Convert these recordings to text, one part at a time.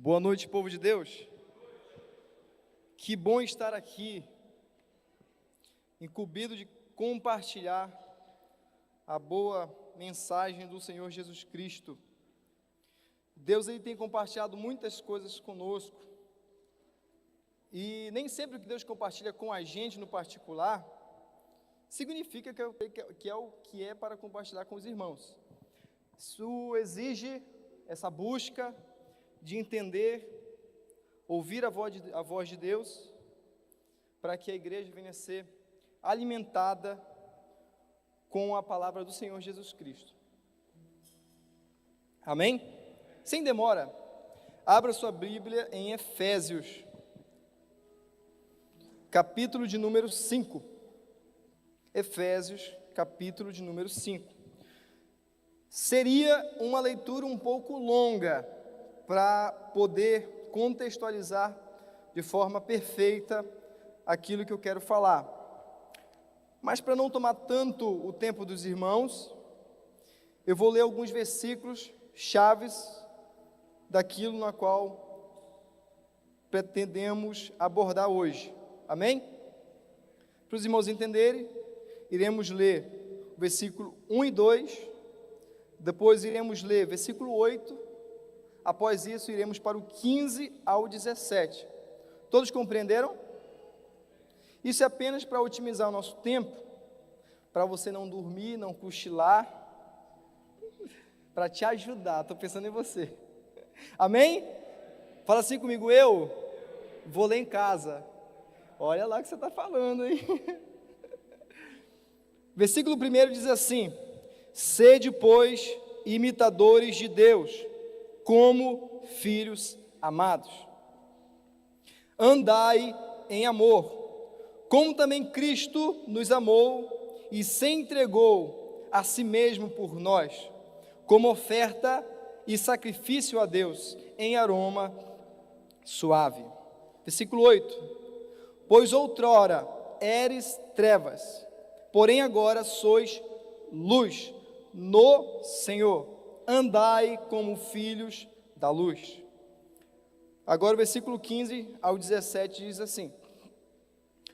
Boa noite, povo de Deus. Que bom estar aqui, incumbido de compartilhar a boa mensagem do Senhor Jesus Cristo. Deus ele tem compartilhado muitas coisas conosco, e nem sempre o que Deus compartilha com a gente no particular, significa que é o que é para compartilhar com os irmãos. Isso exige essa busca de entender, ouvir a voz de Deus, para que a igreja venha a ser alimentada com a palavra do Senhor Jesus Cristo. Amém? Sem demora, abra sua Bíblia em Efésios, capítulo de número 5. Efésios, capítulo de número 5. Seria uma leitura um pouco longa, para poder contextualizar de forma perfeita aquilo que eu quero falar. Mas para não tomar tanto o tempo dos irmãos, eu vou ler alguns versículos chaves daquilo na qual pretendemos abordar hoje. Amém? Para os irmãos entenderem, iremos ler o versículo 1 e 2, depois iremos ler versículo 8, após isso, iremos para o 15 ao 17. Todos compreenderam? Isso é apenas para otimizar o nosso tempo, para você não dormir, não cochilar, para te ajudar. Estou pensando em você. Amém? Fala assim comigo, eu vou ler em casa. Olha lá o que você está falando, hein? Versículo 1 diz assim: sede, pois, imitadores de Deus, como filhos amados. Andai em amor, como também Cristo nos amou e se entregou a si mesmo por nós, como oferta e sacrifício a Deus, em aroma suave. Versículo 8: pois outrora eres trevas, porém agora sois luz no Senhor. Andai como filhos da luz. Agora o versículo 15 ao 17 diz assim: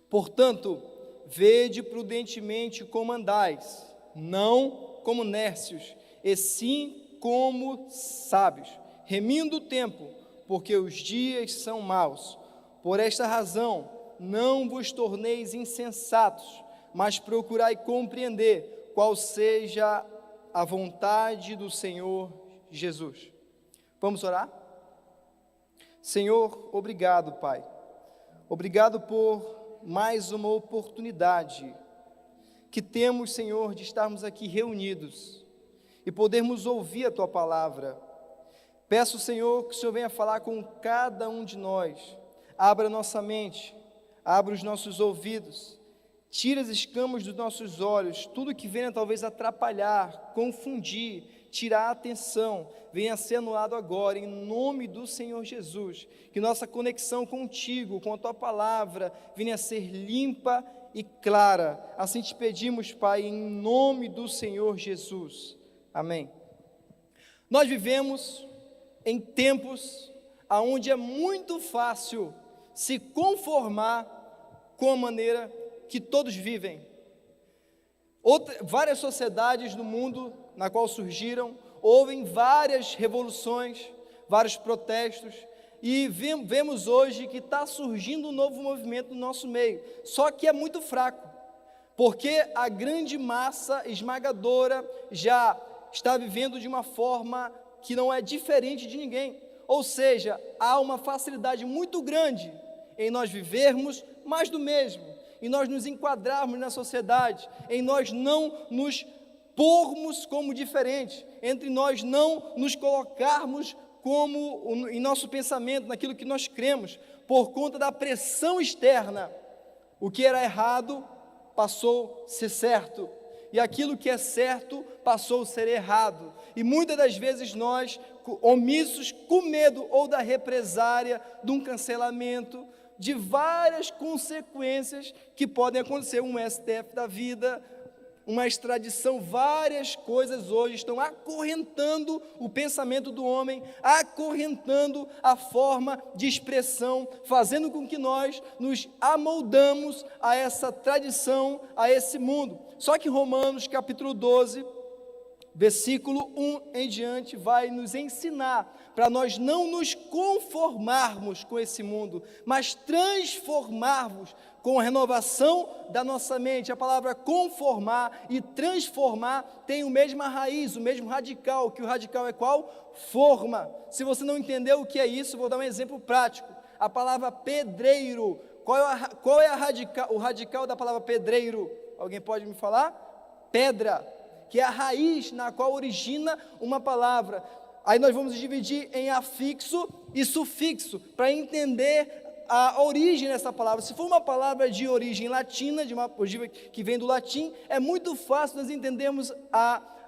portanto, vede prudentemente como andais, não como nércios, e sim como sábios, remindo o tempo, porque os dias são maus. Por esta razão, não vos torneis insensatos, mas procurai compreender qual seja a vontade do Senhor Jesus. Vamos orar? Senhor, obrigado, Pai. Obrigado por mais uma oportunidade que temos, Senhor, de estarmos aqui reunidos e podermos ouvir a Tua palavra. Peço, Senhor, que o Senhor venha falar com cada um de nós. Abra nossa mente, abra os nossos ouvidos, tira as escamas dos nossos olhos, tudo que venha talvez atrapalhar, confundir, tirar a atenção, venha a ser anulado agora, em nome do Senhor Jesus. Que nossa conexão contigo, com a Tua palavra, venha a ser limpa e clara. Assim te pedimos, Pai, em nome do Senhor Jesus. Amém. Nós vivemos em tempos onde é muito fácil se conformar com a maneira que todos vivem. Várias sociedades no mundo na qual surgiram, houve várias revoluções, vários protestos, e vemos hoje que está surgindo um novo movimento no nosso meio, só que é muito fraco, porque a grande massa esmagadora já está vivendo de uma forma que não é diferente de ninguém, ou seja, há uma facilidade muito grande em nós vivermos mais do mesmo, em nós nos enquadrarmos na sociedade, em nós não nos pormos como diferentes, entre nós não nos colocarmos como em nosso pensamento, naquilo que nós cremos, por conta da pressão externa. O que era errado passou a ser certo, e aquilo que é certo passou a ser errado, e muitas das vezes nós, omissos, com medo ou da represária, de um cancelamento, de várias consequências que podem acontecer, um STF da vida, uma extradição, várias coisas hoje estão acorrentando o pensamento do homem, acorrentando a forma de expressão, fazendo com que nós nos amoldamos a essa tradição, a esse mundo. Só que Romanos capítulo 12, versículo 1 em diante, vai nos ensinar para nós não nos conformarmos com esse mundo, mas transformarmos com a renovação da nossa mente. A palavra conformar e transformar tem a mesma raiz, o mesmo radical, que o radical é qual? Forma. Se você não entendeu o que é isso, vou dar um exemplo prático. A palavra pedreiro, qual é o radical da palavra pedreiro? Alguém pode me falar? Pedra, que é a raiz na qual origina uma palavra. Aí nós vamos dividir em afixo e sufixo, para entender a origem dessa palavra. Se for uma palavra de origem latina, que vem do latim, é muito fácil nós entendermos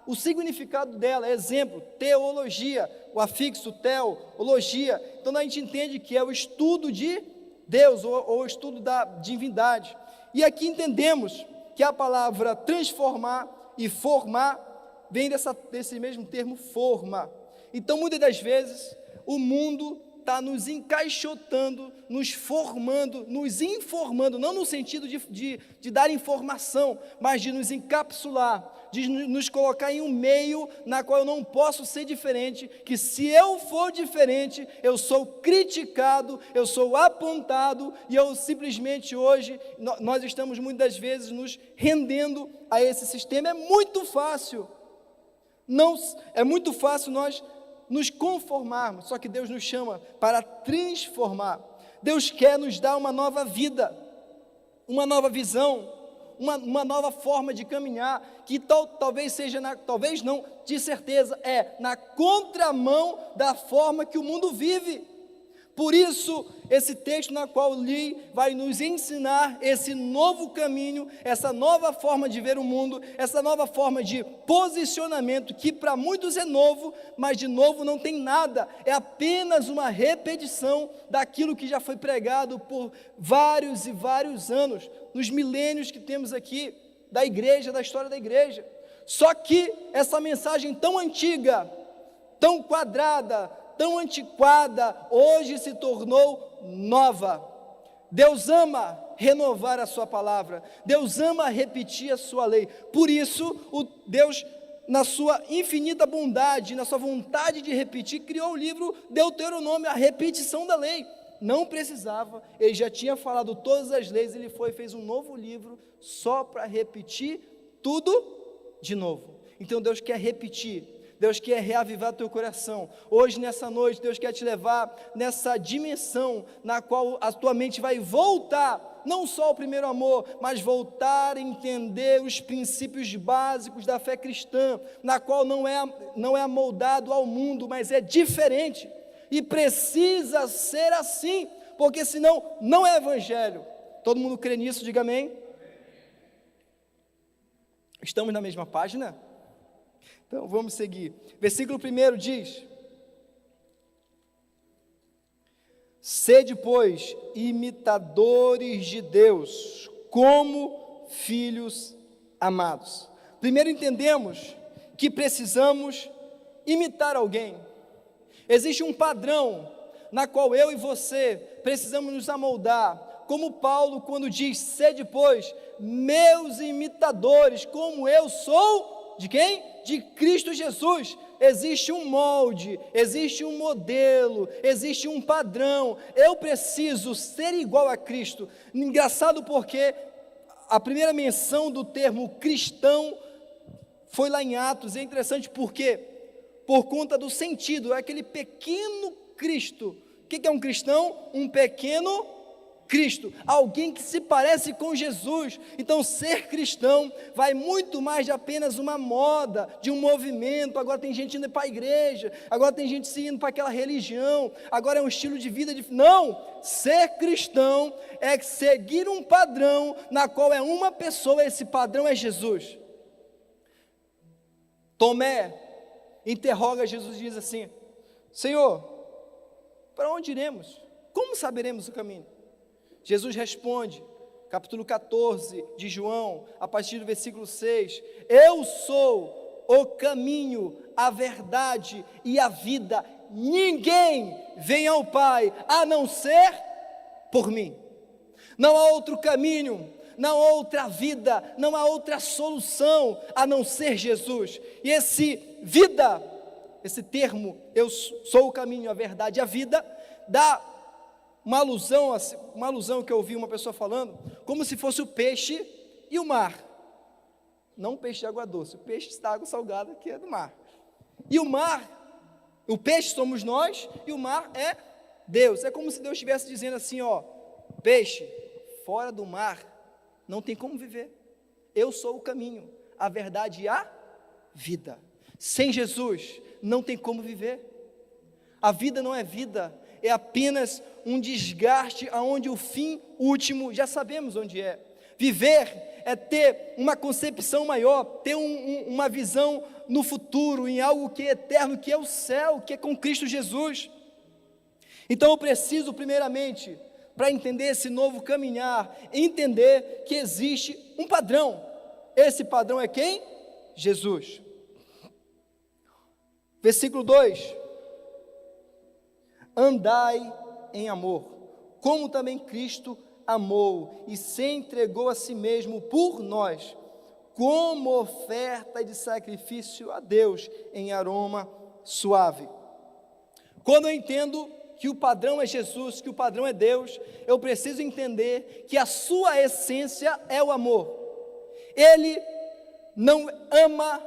o significado dela. Exemplo, teologia, o afixo teologia. Então a gente entende que é o estudo de Deus, ou o estudo da divindade. E aqui entendemos que a palavra transformar e formar vem desse mesmo termo forma. Então muitas das vezes o mundo está nos encaixotando, nos formando, nos informando, não no sentido de dar informação, mas de nos encapsular, de nos colocar em um meio na qual eu não posso ser diferente, que se eu for diferente, eu sou criticado, eu sou apontado, e eu simplesmente hoje, nós estamos muitas das vezes nos rendendo a esse sistema. É muito fácil nós nos conformarmos, só que Deus nos chama para transformar. Deus quer nos dar uma nova vida, uma nova visão, uma nova forma de caminhar, que talvez seja, talvez não, de certeza é na contramão da forma que o mundo vive. Por isso, esse texto na qual li vai nos ensinar esse novo caminho, essa nova forma de ver o mundo, essa nova forma de posicionamento, que para muitos é novo, mas de novo não tem nada, é apenas uma repetição daquilo que já foi pregado por vários e vários anos, nos milênios que temos aqui, da igreja, da história da igreja. Só que essa mensagem tão antiga, tão quadrada, tão antiquada, hoje se tornou nova. Deus ama renovar a sua palavra, Deus ama repetir a sua lei. Por isso, Deus, na sua infinita bondade, na sua vontade de repetir, criou o livro Deuteronômio, a repetição da lei. Não precisava, ele já tinha falado todas as leis, ele fez um novo livro só para repetir tudo de novo. Então Deus quer repetir, Deus quer reavivar teu coração. Hoje, nessa noite, Deus quer te levar nessa dimensão na qual a tua mente vai voltar, não só ao primeiro amor, mas voltar a entender os princípios básicos da fé cristã, na qual não é amoldado ao mundo, mas é diferente, e precisa ser assim, porque senão não é evangelho. Todo mundo crê nisso? Diga amém. Estamos na mesma página? Então vamos seguir. Versículo 1 diz: sede, pois, imitadores de Deus, como filhos amados. Primeiro entendemos que precisamos imitar alguém. Existe um padrão na qual eu e você precisamos nos amoldar. Como Paulo, quando diz: sede, pois, meus imitadores, como eu sou de quem? De Cristo Jesus. Existe um molde, existe um modelo, existe um padrão. Eu preciso ser igual a Cristo. Engraçado porque a primeira menção do termo cristão foi lá em Atos. É interessante porque, por conta do sentido, é aquele pequeno Cristo. O que é um cristão? Um pequeno Cristo, alguém que se parece com Jesus. Então ser cristão vai muito mais de apenas uma moda, de um movimento. Agora tem gente indo para a igreja, agora tem gente se indo para aquela religião, agora é um estilo de vida não, ser cristão é seguir um padrão na qual é uma pessoa, esse padrão é Jesus. Tomé interroga Jesus e diz assim: Senhor, para onde iremos? Como saberemos o caminho? Jesus responde: capítulo 14 de João, a partir do versículo 6, eu sou o caminho, a verdade e a vida, ninguém vem ao Pai, a não ser por mim. Não há outro caminho, não há outra vida, não há outra solução, a não ser Jesus. E esse vida, esse termo, eu sou o caminho, a verdade e a vida, dá uma alusão que eu ouvi uma pessoa falando, como se fosse o peixe e o mar. Não o peixe de água doce, o peixe da água salgada, que é do mar. E o mar, o peixe somos nós, e o mar é Deus. É como se Deus estivesse dizendo assim, ó, peixe, fora do mar, não tem como viver. Eu sou o caminho, a verdade e a vida. Sem Jesus, não tem como viver. A vida não é vida, é apenas um desgaste aonde o fim último, já sabemos onde é. Viver é ter uma concepção maior, ter uma visão no futuro, em algo que é eterno, que é o céu, que é com Cristo Jesus. Então eu preciso primeiramente, para entender esse novo caminhar, entender que existe um padrão. Esse padrão é quem? Jesus. Versículo 2: andai em amor, como também Cristo amou e se entregou a si mesmo por nós, como oferta de sacrifício a Deus em aroma suave. Quando eu entendo que o padrão é Jesus, que o padrão é Deus, eu preciso entender que a sua essência é o amor. Ele não ama,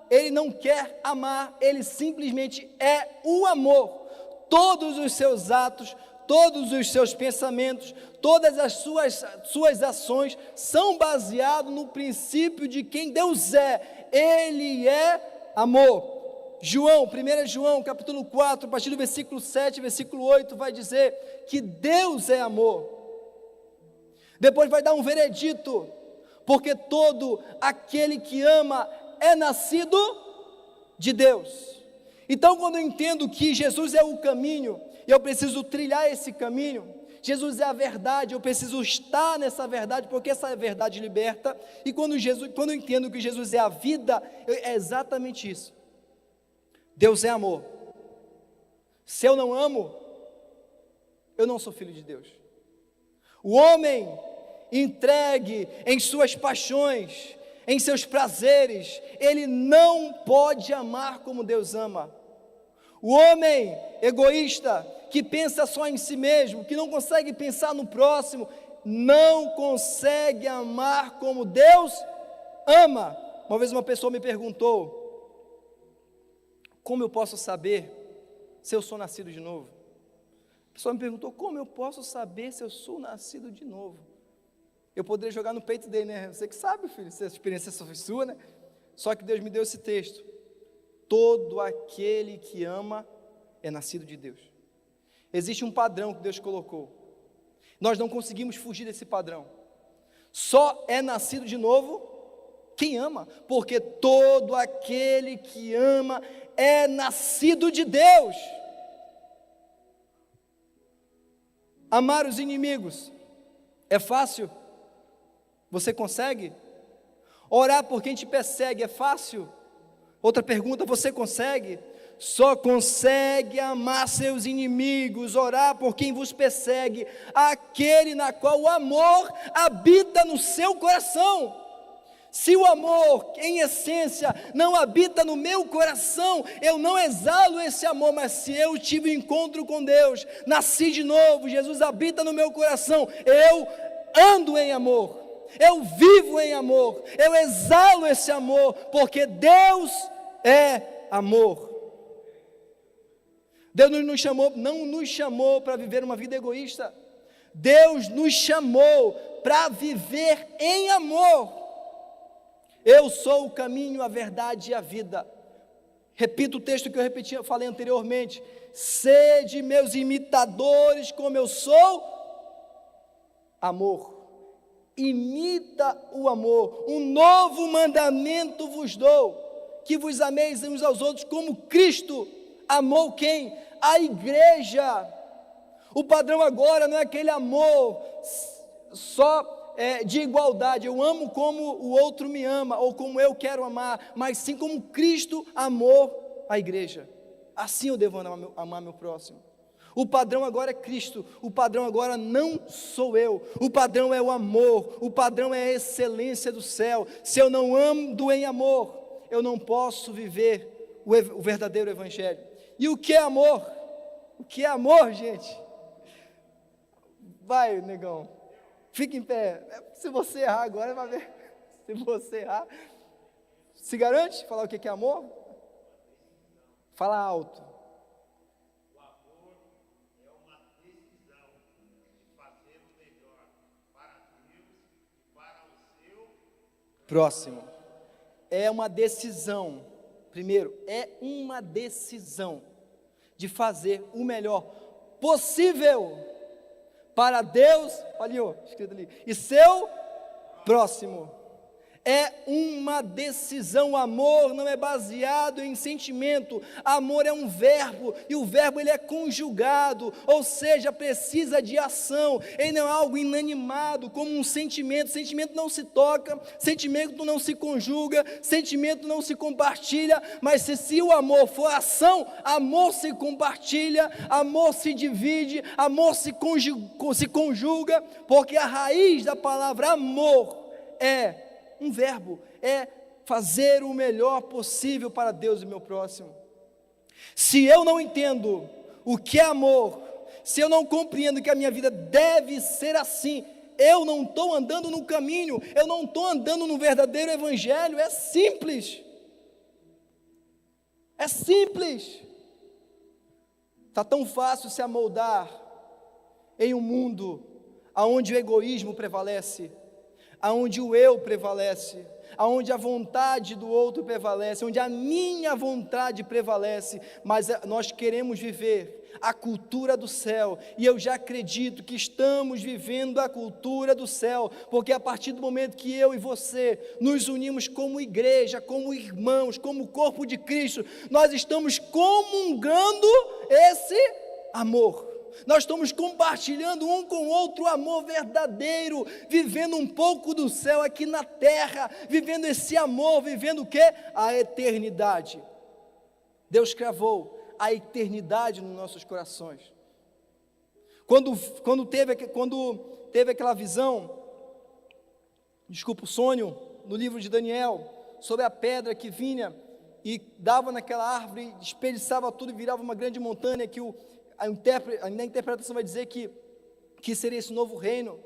ele não quer amar, ele simplesmente é o amor. Todos os seus atos, todos os seus pensamentos, todas as suas ações são baseados no princípio de quem Deus é. Ele é amor. 1 João, capítulo 4, a partir do versículo 7, versículo 8, vai dizer que Deus é amor. Depois vai dar um veredito, porque todo aquele que ama é nascido de Deus. Então, quando eu entendo que Jesus é o caminho, e eu preciso trilhar esse caminho, Jesus é a verdade, eu preciso estar nessa verdade, porque essa verdade liberta. E quando eu entendo que Jesus é a vida, é exatamente isso. Deus é amor. Se eu não amo, eu não sou filho de Deus. O homem entregue em suas paixões, em seus prazeres, ele não pode amar como Deus ama. O homem egoísta, que pensa só em si mesmo, que não consegue pensar no próximo, não consegue amar como Deus ama. Uma vez uma pessoa me perguntou: como eu posso saber se eu sou nascido de novo? A pessoa me perguntou: como eu posso saber se eu sou nascido de novo? Eu poderia jogar no peito dele, né? Você que sabe, filho, se a experiência foi sua, né? Só que Deus me deu esse texto: todo aquele que ama é nascido de Deus. Existe um padrão que Deus colocou. Nós não conseguimos fugir desse padrão. Só é nascido de novo quem ama, porque todo aquele que ama é nascido de Deus. Amar os inimigos é fácil? Você consegue? Orar por quem te persegue é fácil? Outra pergunta: você consegue? Só consegue amar seus inimigos, orar por quem vos persegue, aquele na qual o amor habita no seu coração. Se o amor, em essência, não habita no meu coração, eu não exalo esse amor. Mas se eu tive um encontro com Deus, nasci de novo, Jesus habita no meu coração, eu ando em amor, eu vivo em amor, eu exalo esse amor, porque Deus é amor. Deus não nos chamou para viver uma vida egoísta. Deus nos chamou para viver em amor. Eu sou o caminho, a verdade e a vida. Repito o texto que eu falei anteriormente: sede meus imitadores, como eu sou amor. Imita o amor. Um novo mandamento vos dou, que vos ameis uns aos outros, como Cristo amou quem? A igreja. O padrão agora não é aquele amor só de igualdade, eu amo como o outro me ama, ou como eu quero amar, mas sim como Cristo amou a igreja. Assim eu devo amar meu próximo. O padrão agora é Cristo, o padrão agora não sou eu, o padrão é o amor, o padrão é a excelência do céu. Se eu não ando em amor, eu não posso viver o verdadeiro evangelho. E o que é amor? O que é amor, gente? Vai, negão, fica em pé. Se você errar agora, vai ver. Se você errar, se garante falar o que é amor? Fala alto. O amor é uma decisão de fazer o melhor para Deus e para o seu próximo. É uma decisão. Primeiro, é uma decisão de fazer o melhor possível para Deus, ali, ó, escrito ali, e seu próximo. É uma decisão. O amor não é baseado em sentimento. Amor é um verbo, e o verbo ele é conjugado, ou seja, precisa de ação. Ele não é algo inanimado, como um sentimento. Sentimento não se toca, sentimento não se conjuga, sentimento não se compartilha, mas se o amor for ação, amor se compartilha, amor se divide, amor se conjuga, porque a raiz da palavra amor é um verbo, é fazer o melhor possível para Deus e meu próximo. Se eu não entendo o que é amor, se eu não compreendo que a minha vida deve ser assim, eu não estou andando no caminho, eu não estou andando no verdadeiro evangelho. É simples, é simples. Está tão fácil se amoldar em um mundo onde o egoísmo prevalece, aonde o eu prevalece, aonde a vontade do outro prevalece, onde a minha vontade prevalece, mas nós queremos viver a cultura do céu, e eu já acredito que estamos vivendo a cultura do céu, porque a partir do momento que eu e você nos unimos como igreja, como irmãos, como corpo de Cristo, nós estamos comungando esse amor. Nós estamos compartilhando um com o outro o amor verdadeiro, vivendo um pouco do céu aqui na terra, vivendo esse amor, vivendo o quê? A eternidade. Deus cravou a eternidade nos nossos corações. Quando teve aquela visão, o sonho, no livro de Daniel, sobre a pedra que vinha e dava naquela árvore, desperdiçava tudo e virava uma grande montanha, que a interpretação vai dizer que seria esse novo reino.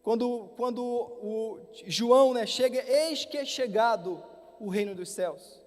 Quando o João, chega, eis que é chegado o reino dos céus.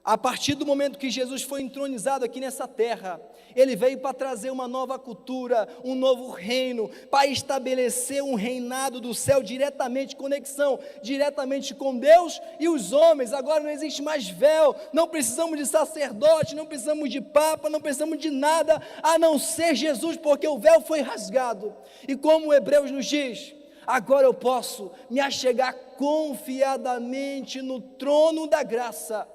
A partir do momento que Jesus foi entronizado aqui nessa terra, ele veio para trazer uma nova cultura, um novo reino, para estabelecer um reinado do céu diretamente, conexão diretamente com Deus e os homens. Agora não existe mais véu, não precisamos de sacerdote, não precisamos de papa, não precisamos de nada a não ser Jesus, porque o véu foi rasgado. E como Hebreus nos diz, agora eu posso me achegar confiadamente no trono da graça.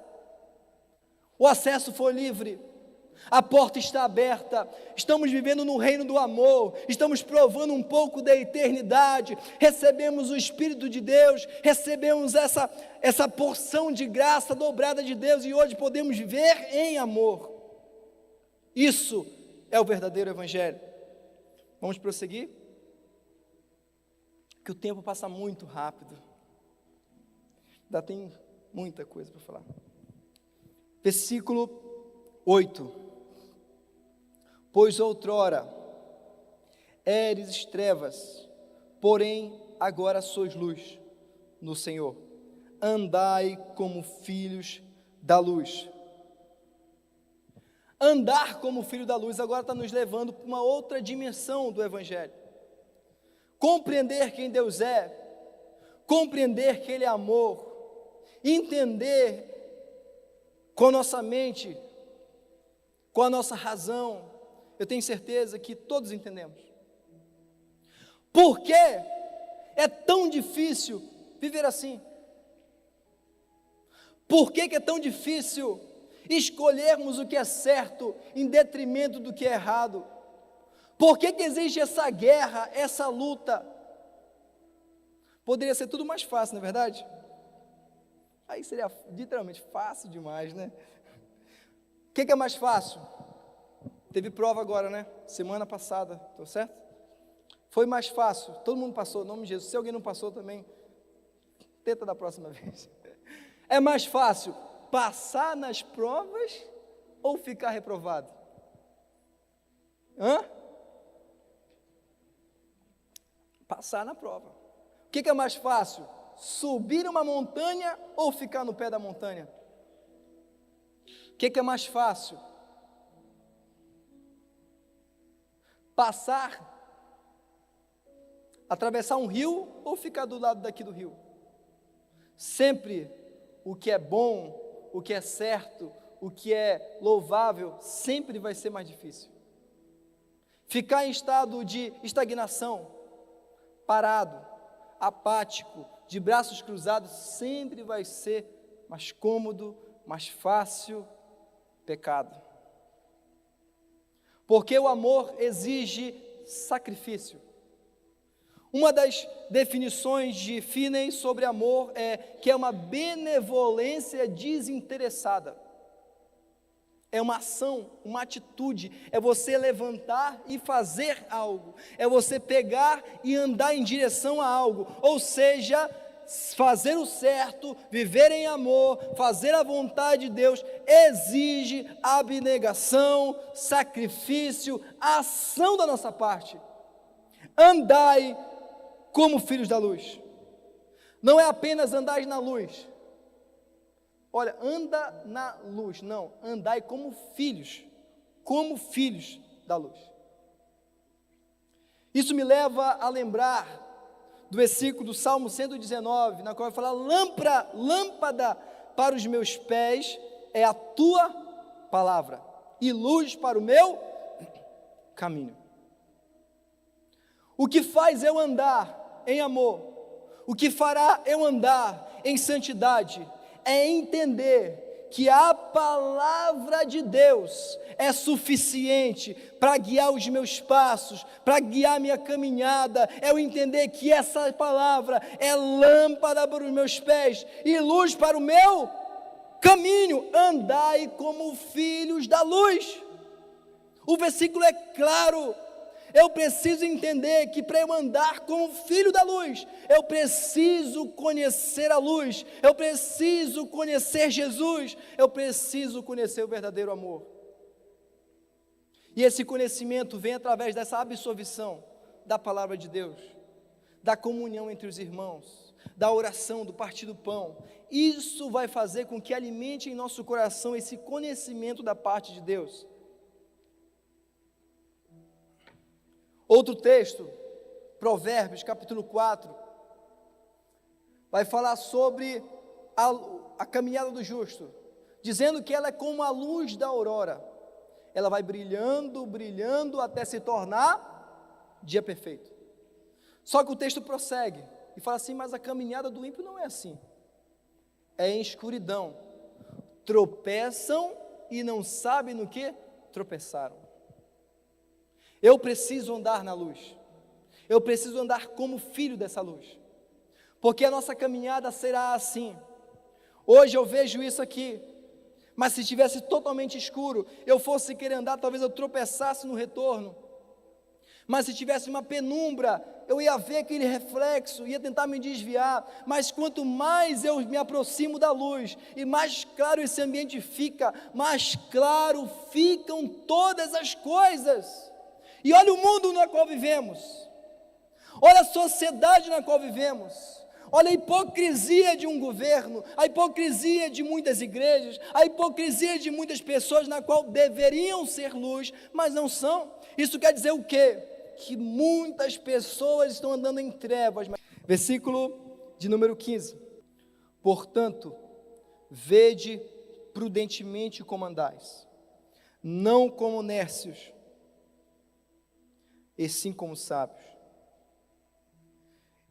O acesso foi livre, a porta está aberta, estamos vivendo no reino do amor, estamos provando um pouco da eternidade, recebemos o Espírito de Deus, recebemos essa porção de graça dobrada de Deus, e hoje podemos viver em amor. Isso é o verdadeiro evangelho. Vamos prosseguir? Que o tempo passa muito rápido, ainda tem muita coisa para falar. Versículo 8: pois outrora eres trevas, porém agora sois luz no Senhor, andai como filhos da luz. Andar como filho da luz agora está nos levando para uma outra dimensão do evangelho. Compreender quem Deus é, compreender que Ele é amor, entender com a nossa mente, com a nossa razão. Eu tenho certeza que todos entendemos. Por que é tão difícil viver assim? Por que é tão difícil escolhermos o que é certo em detrimento do que é errado? Por que existe essa guerra, essa luta? Poderia ser tudo mais fácil, não é verdade? Aí seria literalmente fácil demais, né? O que é mais fácil? Teve prova agora, né? Semana passada, tô certo? Foi mais fácil, todo mundo passou, em nome de Jesus. Se alguém não passou também, tenta da próxima vez. É mais fácil passar nas provas ou ficar reprovado? Passar na prova. O que é mais fácil? Subir uma montanha ou ficar no pé da montanha? O que é mais fácil? Passar, atravessar um rio ou ficar do lado daqui do rio? Sempre o que é bom, o que é certo, o que é louvável, sempre vai ser mais difícil. Ficar em estado de estagnação, parado, apático, de braços cruzados, sempre vai ser mais cômodo, mais fácil, pecado. Porque o amor exige sacrifício. Uma das definições de Finney sobre amor é que é uma benevolência desinteressada. É uma ação, uma atitude, é você levantar e fazer algo, é você pegar e andar em direção a algo, ou seja, fazer o certo, viver em amor, fazer a vontade de Deus, exige abnegação, sacrifício, ação da nossa parte. Andai como filhos da luz. Não é apenas andar na luz. Olha, anda na luz. Não, andai como filhos da luz. Isso me leva a lembrar do versículo do Salmo 119, na qual vai falar: lâmpada para os meus pés é a tua palavra, e luz para o meu caminho. O que faz eu andar em amor, o que fará eu andar em santidade, é entender que a palavra de Deus é suficiente para guiar os meus passos, para guiar minha caminhada. É eu entender que essa palavra é lâmpada para os meus pés e luz para o meu caminho. Andai como filhos da luz. O versículo é claro. Eu preciso entender que para eu andar como filho da luz, eu preciso conhecer a luz, eu preciso conhecer Jesus, eu preciso conhecer o verdadeiro amor. E esse conhecimento vem através dessa absorção da palavra de Deus, da comunhão entre os irmãos, da oração, do partir do pão. Isso vai fazer com que alimente em nosso coração esse conhecimento da parte de Deus. Outro texto, Provérbios, capítulo 4, vai falar sobre a caminhada do justo, dizendo que ela é como a luz da aurora. Ela vai brilhando, brilhando, até se tornar dia perfeito. Só que o texto prossegue e fala assim: mas a caminhada do ímpio não é assim. É em escuridão. Tropeçam e não sabem no que tropeçaram. Eu preciso andar na luz. Eu preciso andar como filho dessa luz. Porque a nossa caminhada será assim. Hoje eu vejo isso aqui. Mas se estivesse totalmente escuro, eu fosse querer andar, talvez eu tropeçasse no retorno. Mas se tivesse uma penumbra, eu ia ver aquele reflexo, ia tentar me desviar. Mas quanto mais eu me aproximo da luz, e mais claro esse ambiente fica, mais claro ficam todas as coisas. E olha o mundo no qual vivemos, olha a sociedade na qual vivemos, olha a hipocrisia de um governo, a hipocrisia de muitas igrejas, a hipocrisia de muitas pessoas na qual deveriam ser luz, mas não são. Isso quer dizer o quê? Que muitas pessoas estão andando em trevas. Versículo de número 15: portanto, vede prudentemente como andais, não como nércios, e sim como sábios.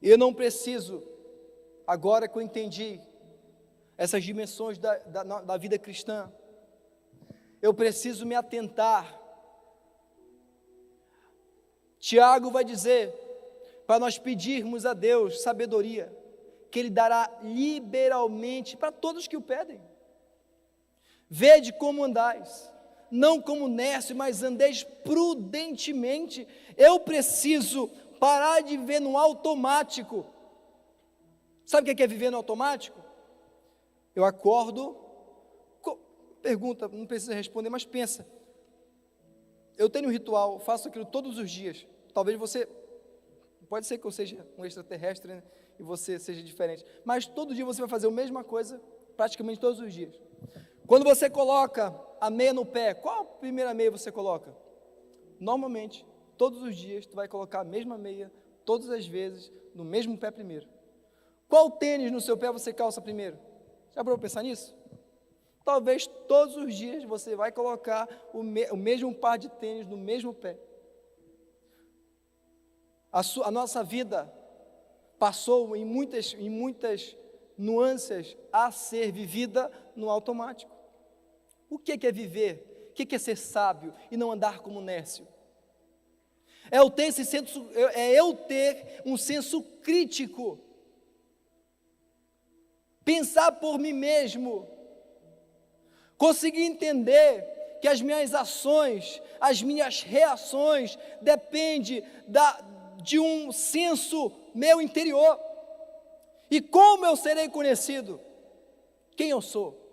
Eu não preciso, agora que eu entendi essas dimensões da vida cristã, eu preciso me atentar. Tiago vai dizer, para nós pedirmos a Deus sabedoria, que Ele dará liberalmente para todos que o pedem. Vede como andais, não como nércio, mas andeis prudentemente. Eu preciso parar de viver no automático. Sabe o que é viver no automático? Eu acordo, pergunta, não precisa responder, mas pensa. Eu tenho um ritual, faço aquilo todos os dias. Talvez você, pode ser que eu seja um extraterrestre, né, e você seja diferente, mas todo dia você vai fazer a mesma coisa, praticamente todos os dias. Quando você coloca a meia no pé, qual a primeira meia você coloca? Normalmente, todos os dias, tu vai colocar a mesma meia, todas as vezes, no mesmo pé primeiro. Qual tênis no seu pé você calça primeiro? Já parou para pensar nisso? Talvez todos os dias você vai colocar o mesmo par de tênis no mesmo pé. A nossa vida passou em muitas nuances a ser vivida no automático. O que é viver? O que é ser sábio e não andar como nércio? É eu ter um senso crítico, pensar por mim mesmo, conseguir entender que as minhas ações, as minhas reações dependem de um senso meu interior. E como eu serei conhecido? Quem eu sou?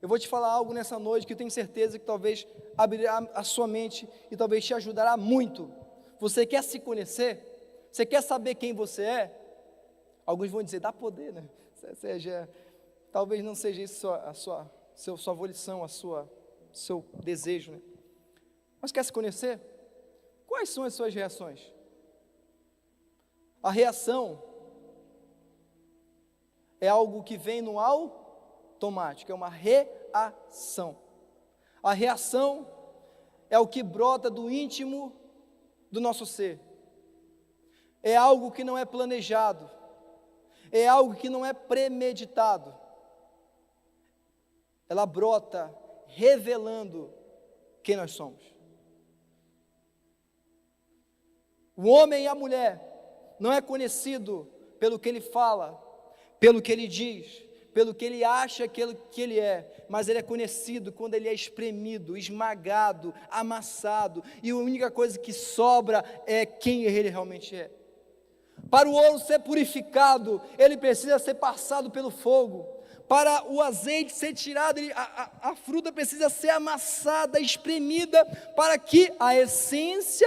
Eu vou te falar algo nessa noite que eu tenho certeza que talvez abrirá a sua mente e talvez te ajudará muito. Você quer se conhecer? Você quer saber quem você é? Alguns vão dizer, dá poder, né? Talvez não seja isso a sua volição, seu desejo, né? Mas quer se conhecer? Quais são as suas reações? A reação é algo que vem no automático, é uma reação. A reação é o que brota do íntimo do nosso ser. É algo que não é planejado, é algo que não é premeditado. Ela brota revelando quem nós somos. O homem e a mulher não é conhecido pelo que ele fala, pelo que ele diz, pelo que ele acha que ele é, mas ele é conhecido quando ele é espremido, esmagado, amassado, e a única coisa que sobra é quem ele realmente é. Para o ouro ser purificado, ele precisa ser passado pelo fogo. Para o azeite ser tirado, a fruta precisa ser amassada, espremida, para que a essência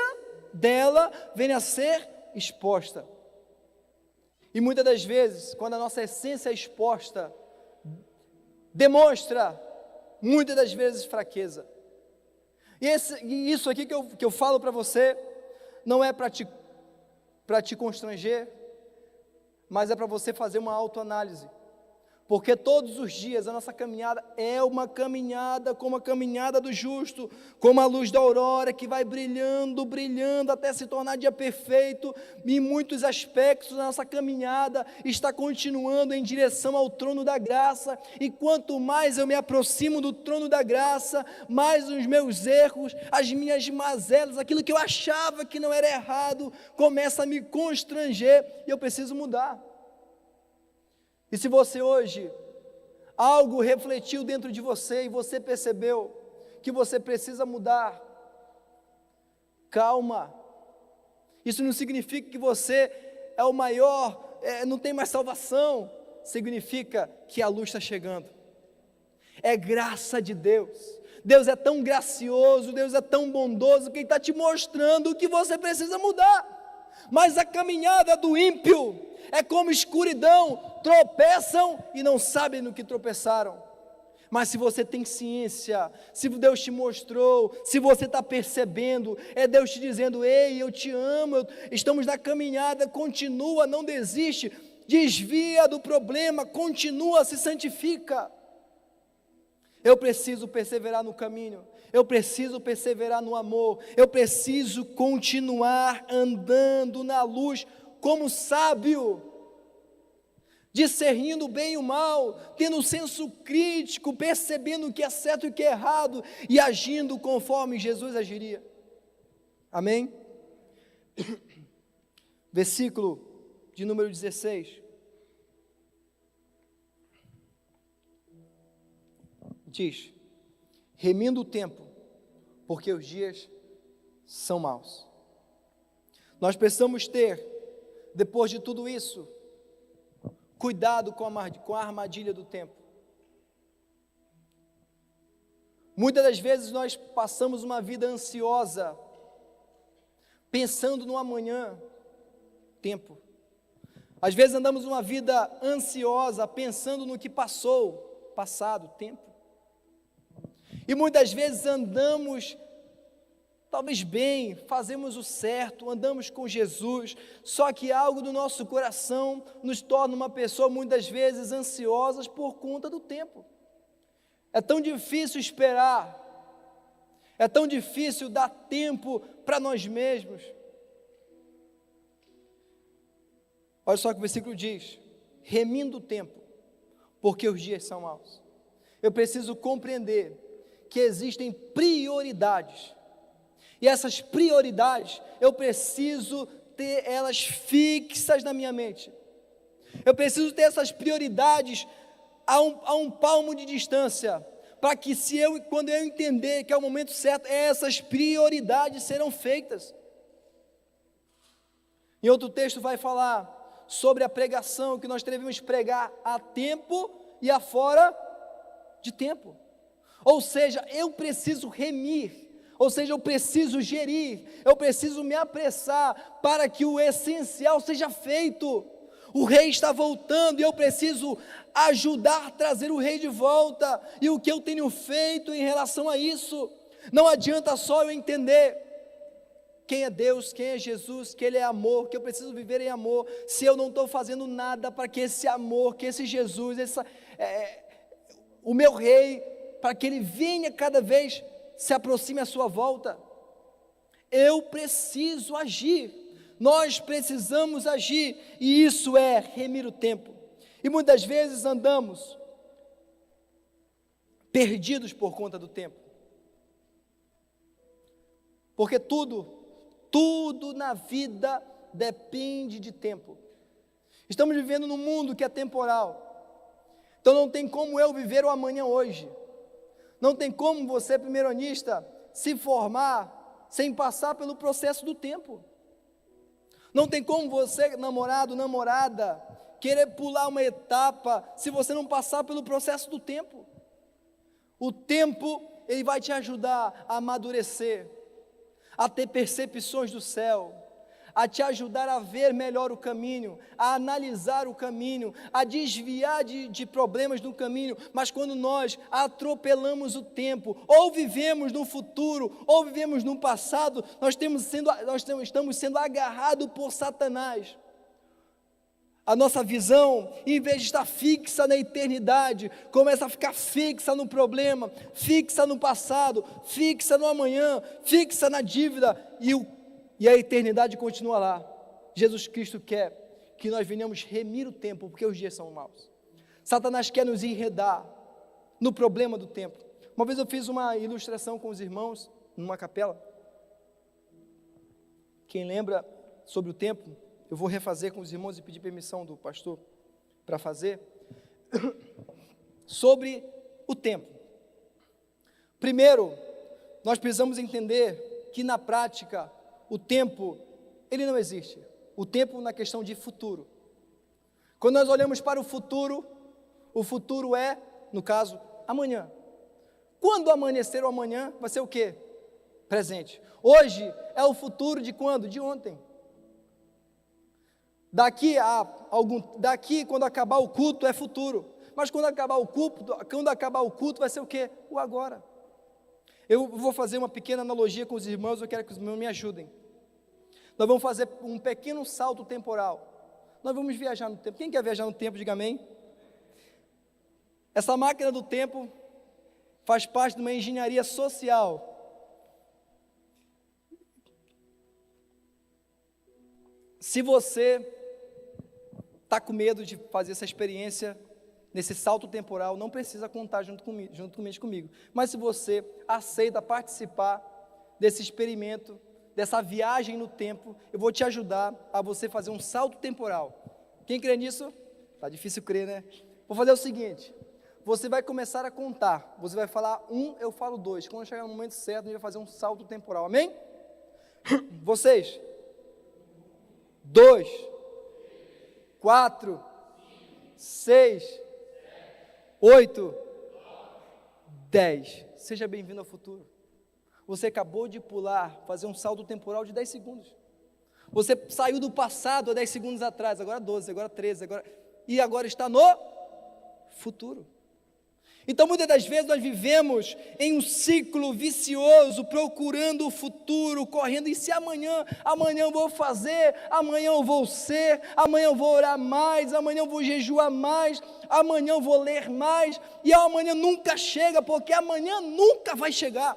dela venha a ser exposta. E muitas das vezes, quando a nossa essência é exposta, demonstra, muitas das vezes, fraqueza. E isso aqui que eu falo para você, não é para te constranger, mas é para você fazer uma autoanálise. Porque todos os dias a nossa caminhada é uma caminhada como a caminhada do justo, como a luz da aurora que vai brilhando, brilhando até se tornar dia perfeito. Em muitos aspectos a nossa caminhada está continuando em direção ao trono da graça, e quanto mais eu me aproximo do trono da graça, mais os meus erros, as minhas mazelas, aquilo que eu achava que não era errado, começa a me constranger e eu preciso mudar. E se você hoje, algo refletiu dentro de você e você percebeu que você precisa mudar, calma. Isso não significa que você é o maior, não tem mais salvação. Significa que a luz está chegando. É graça de Deus. Deus é tão gracioso, Deus é tão bondoso, que Ele está te mostrando que você precisa mudar. Mas a caminhada do ímpio é como escuridão, tropeçam e não sabem no que tropeçaram. Mas se você tem ciência, se Deus te mostrou, se você está percebendo, é Deus te dizendo, ei, eu te amo, estamos na caminhada, continua, não desiste, desvia do problema, continua, se santifica. Eu preciso perseverar no caminho, eu preciso perseverar no amor, eu preciso continuar andando na luz, como sábio, discernindo o bem e o mal, tendo um senso crítico, percebendo o que é certo e o que é errado, e agindo conforme Jesus agiria. Amém? versículo de número 16. Diz: remindo o tempo, porque os dias são maus. Nós precisamos ter, depois de tudo isso, cuidado com a armadilha do tempo. Muitas das vezes nós passamos uma vida ansiosa, pensando no amanhã, tempo. Às vezes andamos uma vida ansiosa, pensando no que passou, passado, tempo. E muitas vezes andamos, talvez bem, fazemos o certo, andamos com Jesus, só que algo do nosso coração nos torna uma pessoa muitas vezes ansiosa por conta do tempo. É tão difícil esperar, é tão difícil dar tempo para nós mesmos. Olha só o que o versículo diz: remindo o tempo, porque os dias são maus. Eu preciso compreender que existem prioridades, e essas prioridades eu preciso ter elas fixas na minha mente. Eu preciso ter essas prioridades a um palmo de distância, para que quando eu entender que é o momento certo, essas prioridades serão feitas. Em outro texto vai falar sobre a pregação, que nós devemos pregar a tempo e a fora de tempo. Ou seja, eu preciso remir, ou seja, eu preciso gerir, eu preciso me apressar para que o essencial seja feito. O rei está voltando e eu preciso ajudar a trazer o rei de volta. E o que eu tenho feito em relação a isso? Não adianta só eu entender quem é Deus, quem é Jesus, que Ele é amor, que eu preciso viver em amor, se eu não estou fazendo nada para que esse amor, que esse Jesus, o meu rei, para que Ele venha cada vez, se aproxime à sua volta. Eu preciso agir. Nós precisamos agir, e isso é remir o tempo. E muitas vezes andamos perdidos por conta do tempo, porque tudo na vida depende de tempo. Estamos vivendo num mundo que é temporal, então não tem como eu viver o amanhã hoje, não tem como você, primeiranista, se formar sem passar pelo processo do tempo. Não tem como você, namorado, namorada, querer pular uma etapa se você não passar pelo processo do tempo. O tempo, ele vai te ajudar a amadurecer, a ter percepções do céu, a te ajudar a ver melhor o caminho, a analisar o caminho, a desviar de problemas no caminho. Mas quando nós atropelamos o tempo, ou vivemos no futuro, ou vivemos no passado, nós estamos sendo agarrados por Satanás. A nossa visão, em vez de estar fixa na eternidade, começa a ficar fixa no problema, fixa no passado, fixa no amanhã, fixa na dívida, e a eternidade continua lá. Jesus Cristo quer que nós venhamos remir o tempo, porque os dias são maus. Satanás quer nos enredar no problema do tempo. Uma vez eu fiz uma ilustração com os irmãos, numa capela. Quem lembra sobre o tempo, eu vou refazer com os irmãos e pedir permissão do pastor para fazer. Sobre o tempo. Primeiro, nós precisamos entender que na prática, o tempo, ele não existe. O tempo na questão de futuro. Quando nós olhamos para o futuro é, no caso, amanhã. Quando amanhecer o amanhã, vai ser o quê? Presente. Hoje é o futuro de quando? De ontem. Daqui, quando acabar o culto, é futuro. Mas quando acabar o culto, vai ser o quê? O agora. Eu vou fazer uma pequena analogia com os irmãos, eu quero que os irmãos me ajudem. Nós vamos fazer um pequeno salto temporal. Nós vamos viajar no tempo. Quem quer viajar no tempo, diga amém. Essa máquina do tempo faz parte de uma engenharia social. Se você está com medo de fazer essa experiência, nesse salto temporal, não precisa contar juntamente comigo. Mas se você aceita participar desse experimento, dessa viagem no tempo, eu vou te ajudar a você fazer um salto temporal. Quem crê nisso? Tá difícil crer, né? Vou fazer o seguinte, você vai começar a contar, você vai falar 1, eu falo 2, quando chegar no momento certo, a gente vai fazer um salto temporal, amém? Vocês, 2, 4, 6, 8, 10. Seja bem-vindo ao futuro. Você acabou de pular, fazer um salto temporal de 10 segundos. Você saiu do passado há 10 segundos atrás, agora 12, agora 13, e agora está no futuro. Então, muitas das vezes nós vivemos em um ciclo vicioso, procurando o futuro, correndo, e se amanhã eu vou fazer, amanhã eu vou ser, amanhã eu vou orar mais, amanhã eu vou jejuar mais, amanhã eu vou ler mais, e o amanhã nunca chega, porque amanhã nunca vai chegar.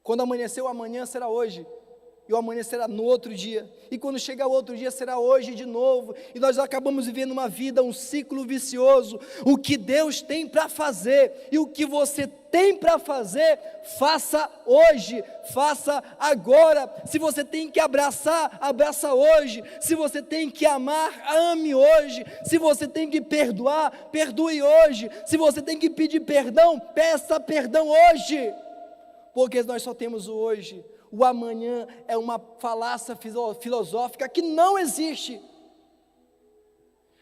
Quando amanhecer, o amanhã será hoje, e o amanhã será no outro dia, e quando chegar o outro dia será hoje de novo, e nós acabamos vivendo uma vida, um ciclo vicioso. O que Deus tem para fazer, e o que você tem para fazer, faça hoje, faça agora. Se você tem que abraçar, abraça hoje. Se você tem que amar, ame hoje. Se você tem que perdoar, perdoe hoje. Se você tem que pedir perdão, peça perdão hoje, porque nós só temos o hoje. O amanhã é uma falácia filosófica que não existe.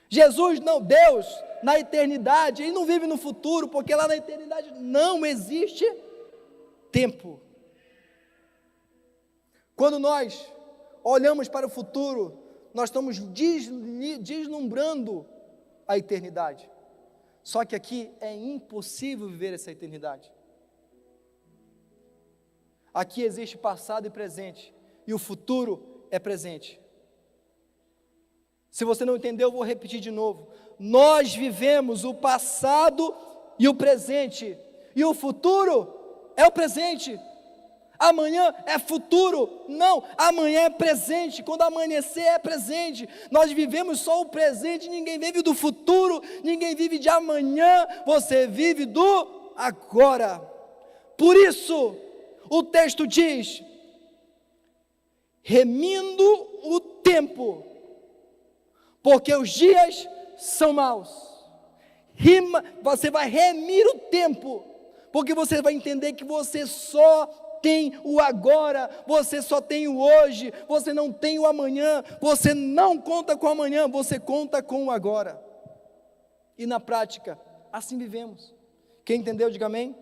Jesus não, Deus, na eternidade, Ele não vive no futuro, porque lá na eternidade não existe tempo. Quando nós olhamos para o futuro, nós estamos deslumbrando a eternidade. Só que aqui é impossível viver essa eternidade. Aqui existe passado e presente, e o futuro é presente. Se você não entendeu, eu vou repetir de novo. Nós vivemos o passado e o presente, e o futuro é o presente. Amanhã é futuro, não, amanhã é presente. Quando amanhecer é presente. Nós vivemos só o presente, ninguém vive do futuro, ninguém vive de amanhã, você vive do agora. Por isso, o texto diz: remindo o tempo, porque os dias são maus. Você vai remir o tempo, porque você vai entender que você só tem o agora, você só tem o hoje, você não tem o amanhã, você não conta com o amanhã, você conta com o agora. E na prática, assim vivemos. Quem entendeu, diga amém.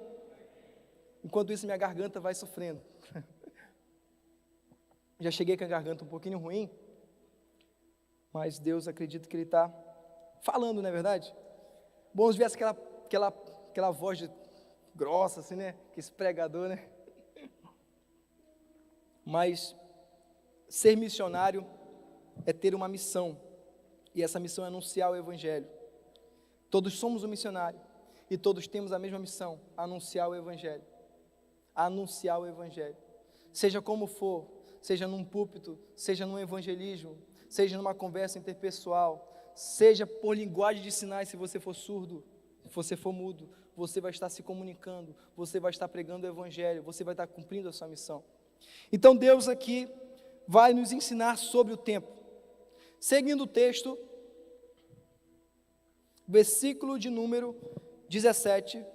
Enquanto isso, minha garganta vai sofrendo. Já cheguei com a garganta um pouquinho ruim, mas Deus, acredito que Ele está falando, não é verdade? Bom, se tivesse aquela voz grossa, assim, né? Que esse pregador, né? Mas ser missionário é ter uma missão, e essa missão é anunciar o Evangelho. Todos somos um missionário, e todos temos a mesma missão: anunciar o Evangelho. Anunciar o Evangelho, seja como for, seja num púlpito, seja num evangelismo, seja numa conversa interpessoal, seja por linguagem de sinais. Se você for surdo, se você for mudo, você vai estar se comunicando, você vai estar pregando o Evangelho, você vai estar cumprindo a sua missão. Então Deus aqui vai nos ensinar sobre o tempo. Seguindo o texto, versículo de número 17,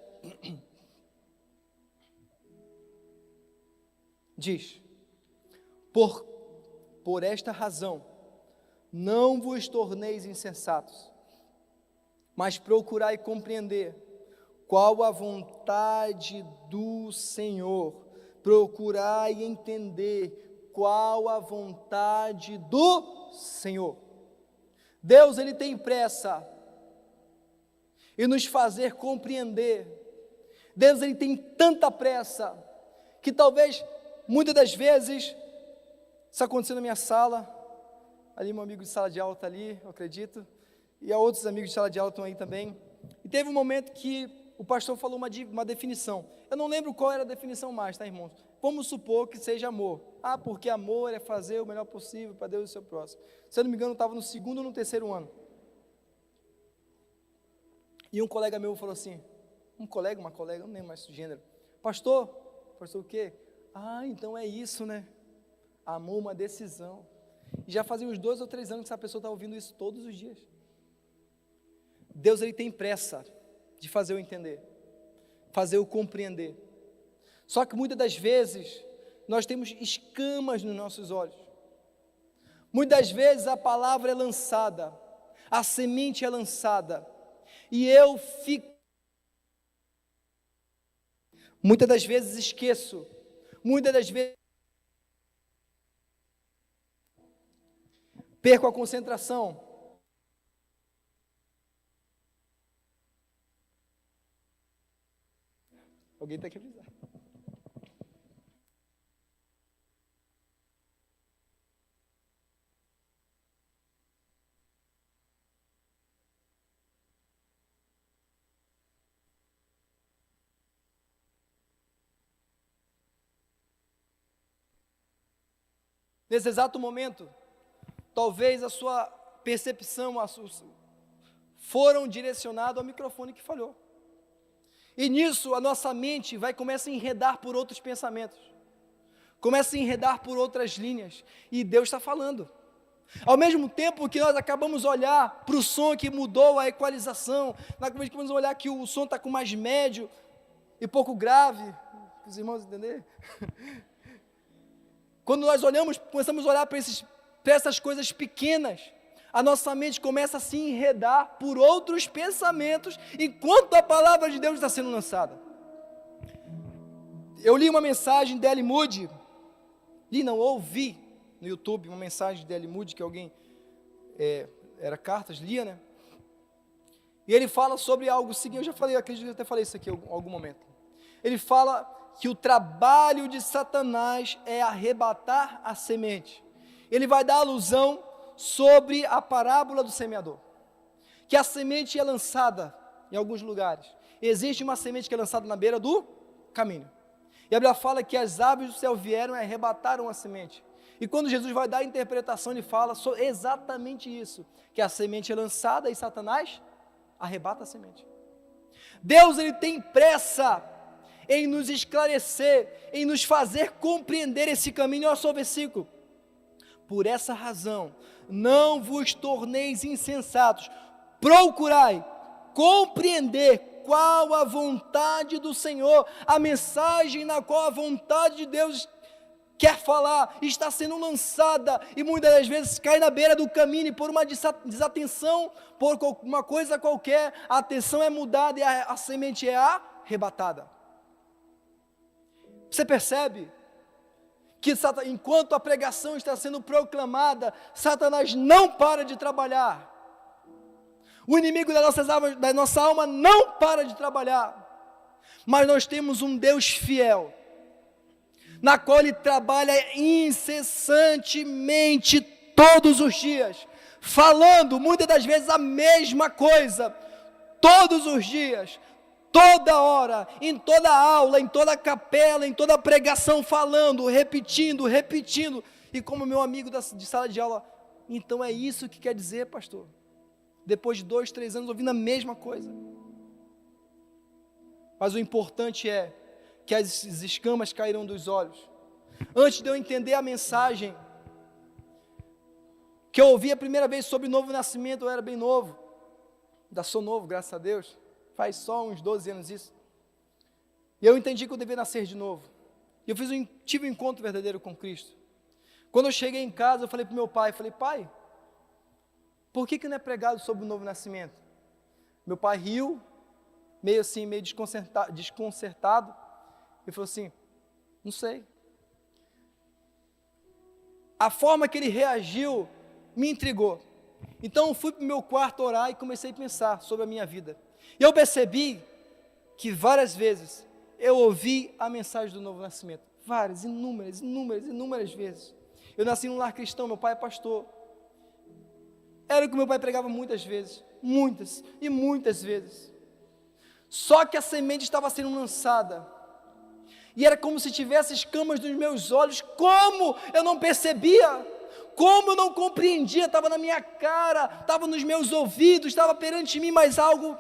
diz: por esta razão, não vos torneis insensatos, mas procurai compreender qual a vontade do Senhor. Procurai entender qual a vontade do Senhor. Deus, Ele tem pressa em nos fazer compreender. Deus, Ele tem tanta pressa que talvez, muitas das vezes, isso aconteceu na minha sala, ali meu amigo de sala de aula está ali, eu acredito, e há outros amigos de sala de aula estão aí também, e teve um momento que o pastor falou uma definição, eu não lembro qual era a definição mais, tá, irmãos? Vamos supor que seja amor. Porque amor é fazer o melhor possível para Deus e o seu próximo. Se eu não me engano, eu estava no 2º ou no 3º ano, e um colega meu falou assim, uma colega, eu não lembro mais o gênero, pastor o quê? Então é isso, né? Amor, uma decisão. E já fazia uns 2 ou 3 anos que essa pessoa está ouvindo isso todos os dias. Deus, Ele tem pressa de fazer eu entender, fazer eu compreender. Só que muitas das vezes, nós temos escamas nos nossos olhos. Muitas das vezes a palavra é lançada, a semente é lançada, e eu fico, muitas das vezes esqueço, muitas das vezes perco a concentração. Alguém tem que avisar. Nesse exato momento, talvez a sua percepção foram direcionadas ao microfone que falhou. E nisso a nossa mente começa a enredar por outros pensamentos, começa a enredar por outras linhas, e Deus está falando. Ao mesmo tempo que nós acabamos de olhar para o som que mudou a equalização, nós acabamos de olhar que o som está com mais médio e pouco grave, para os irmãos entenderem. Quando nós começamos a olhar para essas coisas pequenas, a nossa mente começa a se enredar por outros pensamentos, enquanto a palavra de Deus está sendo lançada. Eu li uma mensagem de L. Moody, ouvi no YouTube uma mensagem de L. Moody, que alguém, era cartas, lia, né? E ele fala sobre algo seguinte, eu já falei, acredito que eu até falei isso aqui em algum momento. Ele fala que o trabalho de Satanás é arrebatar a semente. Ele vai dar alusão sobre a parábola do semeador, que a semente é lançada em alguns lugares. Existe uma semente que é lançada na beira do caminho, e a Bíblia fala que as aves do céu vieram e arrebataram a semente. E quando Jesus vai dar a interpretação, ele fala exatamente isso, que a semente é lançada e Satanás arrebata a semente. Deus, Ele tem pressa em nos esclarecer, em nos fazer compreender esse caminho. Olha só o versículo: por essa razão, não vos torneis insensatos, procurai compreender qual a vontade do Senhor. A mensagem na qual a vontade de Deus quer falar está sendo lançada, e muitas das vezes cai na beira do caminho, e por uma desatenção, por uma coisa qualquer, a atenção é mudada e a semente é arrebatada. Você percebe que enquanto a pregação está sendo proclamada, Satanás não para de trabalhar. O inimigo da nossa alma não para de trabalhar. Mas nós temos um Deus fiel, na qual Ele trabalha incessantemente todos os dias, falando muitas das vezes a mesma coisa, todos os dias, toda hora, em toda aula, em toda capela, em toda pregação, falando, repetindo, e como meu amigo de sala de aula, então é isso que quer dizer, pastor? Depois de 2, 3 anos ouvindo a mesma coisa. Mas o importante é que as escamas caíram dos olhos. Antes de eu entender a mensagem que eu ouvi a primeira vez sobre o novo nascimento, eu era bem novo, ainda sou novo, graças a Deus, faz só uns 12 anos isso, e eu entendi que eu devia nascer de novo, e eu tive um encontro verdadeiro com Cristo. Quando eu cheguei em casa, eu falei para o meu pai, pai, por que não é pregado sobre o novo nascimento? Meu pai riu, meio desconcertado, e falou assim, não sei. A forma que ele reagiu me intrigou. Então eu fui para o meu quarto orar e comecei a pensar sobre a minha vida. E eu percebi que várias vezes eu ouvi a mensagem do novo nascimento. Várias, inúmeras vezes. Eu nasci num lar cristão, meu pai é pastor. Era o que meu pai pregava muitas vezes. Muitas e muitas vezes. Só que a semente estava sendo lançada. E era como se tivesse escamas nos meus olhos. Como eu não percebia? Como eu não compreendia? Estava na minha cara, estava nos meus ouvidos, estava perante mim, mas algo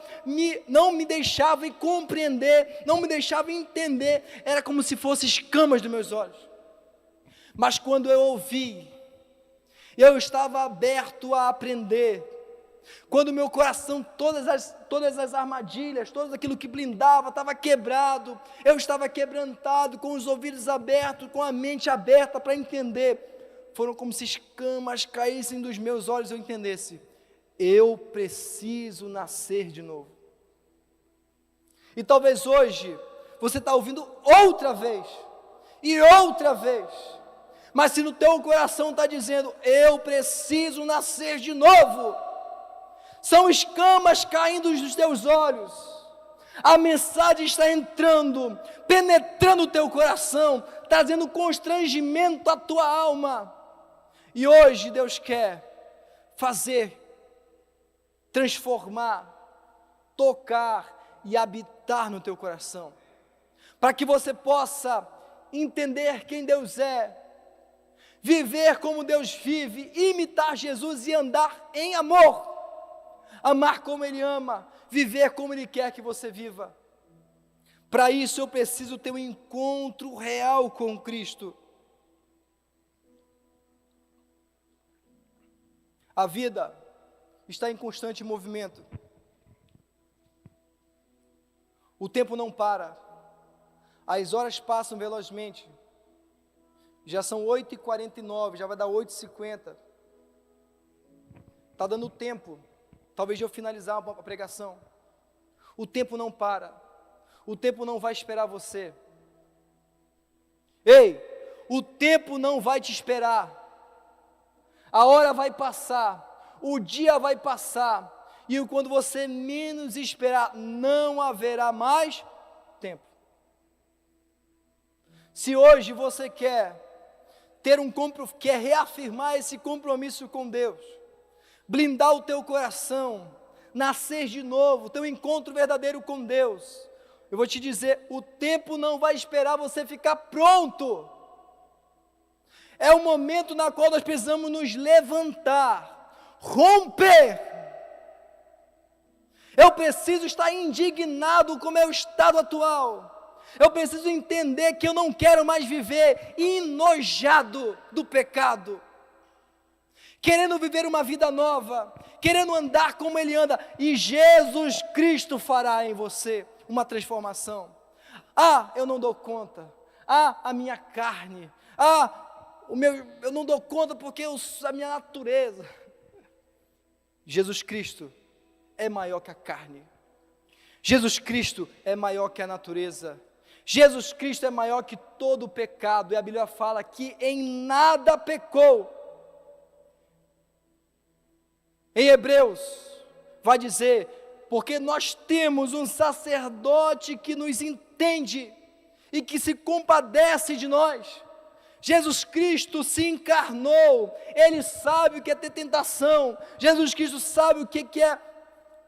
não me deixava compreender, não me deixava entender. Era como se fossem escamas dos meus olhos. Mas quando eu ouvi, eu estava aberto a aprender. Quando meu coração, todas as armadilhas, tudo aquilo que blindava estava quebrado, eu estava quebrantado, com os ouvidos abertos, com a mente aberta para entender. Foram como se escamas caíssem dos meus olhos e eu entendesse: eu preciso nascer de novo. E talvez hoje você está ouvindo outra vez, e outra vez, mas se no teu coração está dizendo: eu preciso nascer de novo, são escamas caindo dos teus olhos, a mensagem está entrando, penetrando o teu coração, trazendo constrangimento à tua alma, e hoje Deus quer fazer, transformar, tocar e habitar no teu coração, para que você possa entender quem Deus é, viver como Deus vive, imitar Jesus e andar em amor, amar como Ele ama, viver como Ele quer que você viva. Para isso eu preciso ter um encontro real com Cristo. A vida está em constante movimento. O tempo não para. As horas passam velozmente. Já são 8h49, já vai dar 8h50. Está dando tempo, talvez de eu finalizar a pregação. O tempo não para. O tempo não vai esperar você. Ei, o tempo não vai te esperar. A hora vai passar, o dia vai passar, e quando você menos esperar, não haverá mais tempo. Se hoje você quer quer reafirmar esse compromisso com Deus, blindar o teu coração, nascer de novo, ter um encontro verdadeiro com Deus, eu vou te dizer, o tempo não vai esperar você ficar pronto. É o momento na qual nós precisamos nos levantar, romper. Eu preciso estar indignado com o meu estado atual. Eu preciso entender que eu não quero mais viver enojado do pecado, querendo viver uma vida nova, querendo andar como Ele anda, e Jesus Cristo fará em você uma transformação. Eu não dou conta. A minha carne. Eu não dou conta porque a minha natureza. Jesus Cristo é maior que a carne. Jesus Cristo é maior que a natureza. Jesus Cristo é maior que todo o pecado, e a Bíblia fala que em nada pecou. Em Hebreus vai dizer: porque nós temos um sacerdote que nos entende e que se compadece de nós. Jesus Cristo se encarnou, Ele sabe o que é ter tentação, Jesus Cristo sabe o que é